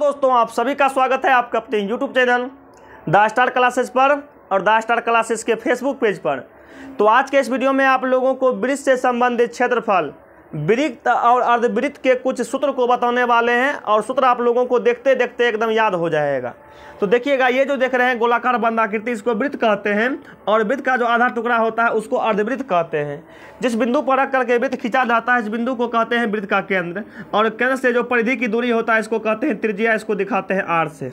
दोस्तों, आप सभी का स्वागत है आपका अपने YouTube channel the star classes पर और द स्टार क्लासेस के फेसबुक पेज पर। तो आज के इस वीडियो में आप लोगों को वृत्त से संबंधित क्षेत्रफल, वृत्त और अर्धवृत्त के कुछ सूत्र को बताने वाले हैं और सूत्र आप लोगों को देखते देखते एकदम याद हो जाएगा। तो देखिएगा, ये जो देख रहे हैं गोलाकार बंद आकृति, इसको वृत्त कहते हैं और वृत्त का जो आधा टुकड़ा होता है उसको अर्धवृत्त कहते हैं। जिस बिंदु पर रख करके वृत्त खींचा जाता है इस बिंदु को कहते हैं वृत्त का केंद्र, और केंद्र से जो परिधि की दूरी होता है इसको कहते हैं त्रिज्या। इसको दिखाते हैं आर से,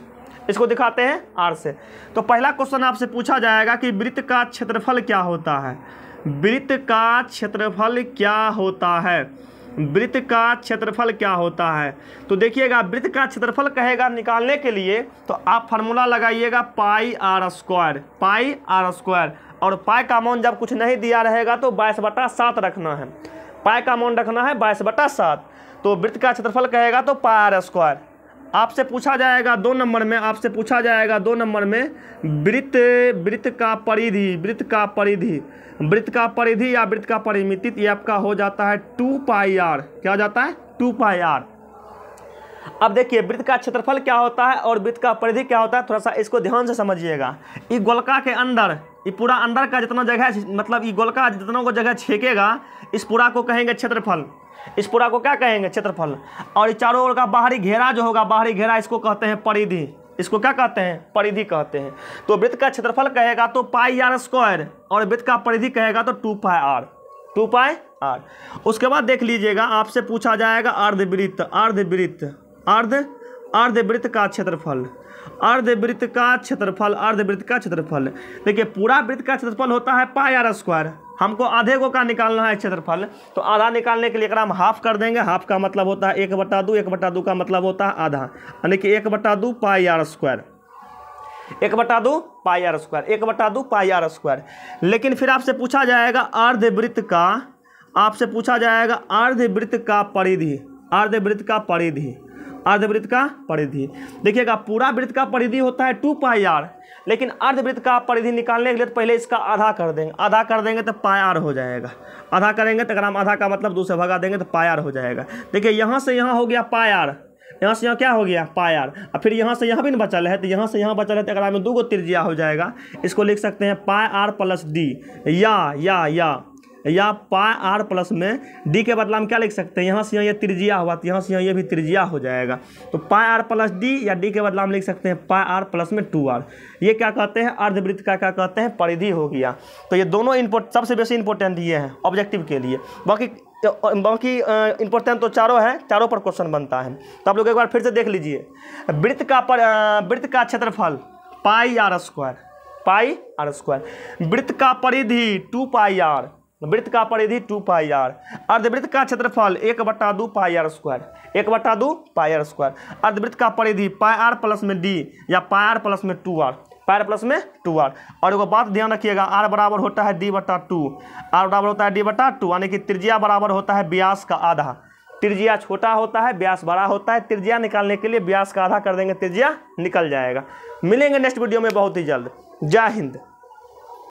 इसको दिखाते हैं आर से। तो पहला क्वेश्चन आपसे पूछा जाएगा कि वृत्त का क्षेत्रफल क्या होता है। वृत्त का क्षेत्रफल क्या होता है, वृत्त का क्षेत्रफल क्या होता है। तो देखिएगा, वृत्त का क्षेत्रफल कहेगा निकालने के लिए तो आप फार्मूला लगाइएगा pi r square, pi r square. और पाई का मान जब कुछ नहीं दिया रहेगा तो 22/7 रखना है। पाई का मान रखना है 22/7। तो वृत्त का क्षेत्रफल कहेगा तो पाई आर स्क्वायर। आपसे पूछा जाएगा 2 नंबर में, आपसे पूछा जाएगा 2 नंबर में वृत्त का परिधि, वृत्त का परिधि, वृत्त का परिधि या वृत्त का परिमिति, ये आपका हो जाता है 2 पाई आर। क्या हो जाता है? 2 पाई आर। अब देखिए, वृत्त का क्षेत्रफल क्या होता है और वृत्त का परिधि क्या होता है, थोड़ा सा इसको ध्यान से समझिएगा। ये गोलका के अंदर, ये पूरा अंदर का जितना जगह, मतलब ये गोलका जितना को जगह छेकेगा, इस पूरा को कहेंगे क्षेत्रफल। इस पूरा को क्या कहेंगे? क्षेत्रफल। और ये चारों ओर का बाहरी घेरा जो होगा, बाहरी घेरा, इसको कहते हैं परिधि। इसको क्या कहते हैं? परिधि कहते हैं। तो वृत्त का क्षेत्रफल कहेगा तो पाई आर स्क्वायर और वृत्त का परिधि कहेगा तो 2 पाई आर, 2 पाई आर। उसके बाद देख लीजिएगा, आपसे पूछा जाएगा अर्धवृत्त, अर्धवृत्त, अर्धवृत्त का क्षेत्रफल, अर्धवृत्त का क्षेत्रफल, अर्धवृत्त का क्षेत्रफल। देखिए, पूरा वृत्त का क्षेत्रफल होता है पाई आर स्क्वायर। हमको आधे को का निकालना है क्षेत्रफल, तो आधा निकालने के लिए अगर हम हाफ कर देंगे, हाफ का मतलब होता है 1/2, 1/2 का मतलब होता है आधा, यानी कि 1/2 pi r square, 1/2 pi r square, 1/2 pi r square. लेकिन फिर आपसे पूछा जाएगा अर्धवृत्त का, आपसे पूछा जाएगा अर्धवृत्त का परिधि, अर्धवृत्त का परिधि, अर्धवृत्त का परिधि। देखिएगा, पूरा वृत्त का परिधि होता है 2 पाई आर, लेकिन अर्धवृत्त का परिधि निकालने के लिए तो पहले इसका आधा कर देंगे। आधा कर देंगे तो पाई आर हो जाएगा। आधा करेंगे तो अगर हम आधा का मतलब 2 से भगा देंगे तो पाई आर हो जाएगा। देखिए, यहाँ से यहाँ हो गया पाई आर, यहाँ से यहाँ क्या हो गया? पाई आर। और फिर यहाँ से यहाँ भी बचल है, तो यहाँ से यहाँ बचल है, तो अगर हमें 2 त्रिज्या हो जाएगा। इसको लिख सकते हैं पाई आर प्लस डी, या पाई आर प्लस में डी के बदला हम क्या लिख सकते हैं? यहाँ से यहाँ ये त्रिज्या हुआ, तो यहाँ से यहाँ ये भी त्रिज्या हो जाएगा। तो पाई आर प्लस डी या डी के बदला हम लिख सकते हैं पाई आर प्लस में 2 आर। ये क्या कहते हैं? अर्धवृत्त का क्या कहते हैं? परिधि हो गया। तो ये दोनों सबसे बेसी इंपॉर्टेंट ये है ऑब्जेक्टिव के लिए। बाकी इंपॉर्टेंट तो चारों है, चारों पर क्वेश्चन बनता है। तो आप लोग एक बार फिर से देख लीजिए, वृत्त का क्षेत्रफल pi r square, pi r square. वृत्त का परिधि 2 पाई आर, वृत्त का परिधि 2 पाई आर। अर्धवृत्त का क्षेत्रफल 1/2 pi r square, 1/2 pi r square. अर्धवृत्त का परिधि पाई आर प्लस में डी या पाई आर प्लस में 2 आर, पाई आर प्लस में 2 आर। और एक बात ध्यान रखिएगा, आर बराबर होता है d/2, आर बराबर होता है d/2, यानी कि त्रिज्या बराबर होता है व्यास का आधा। त्रिज्या छोटा होता है, व्यास बड़ा होता है। त्रिज्या निकालने के लिए व्यास का आधा कर देंगे, त्रिज्या निकल जाएगा। मिलेंगे नेक्स्ट वीडियो में बहुत ही जल्द। जय हिंद।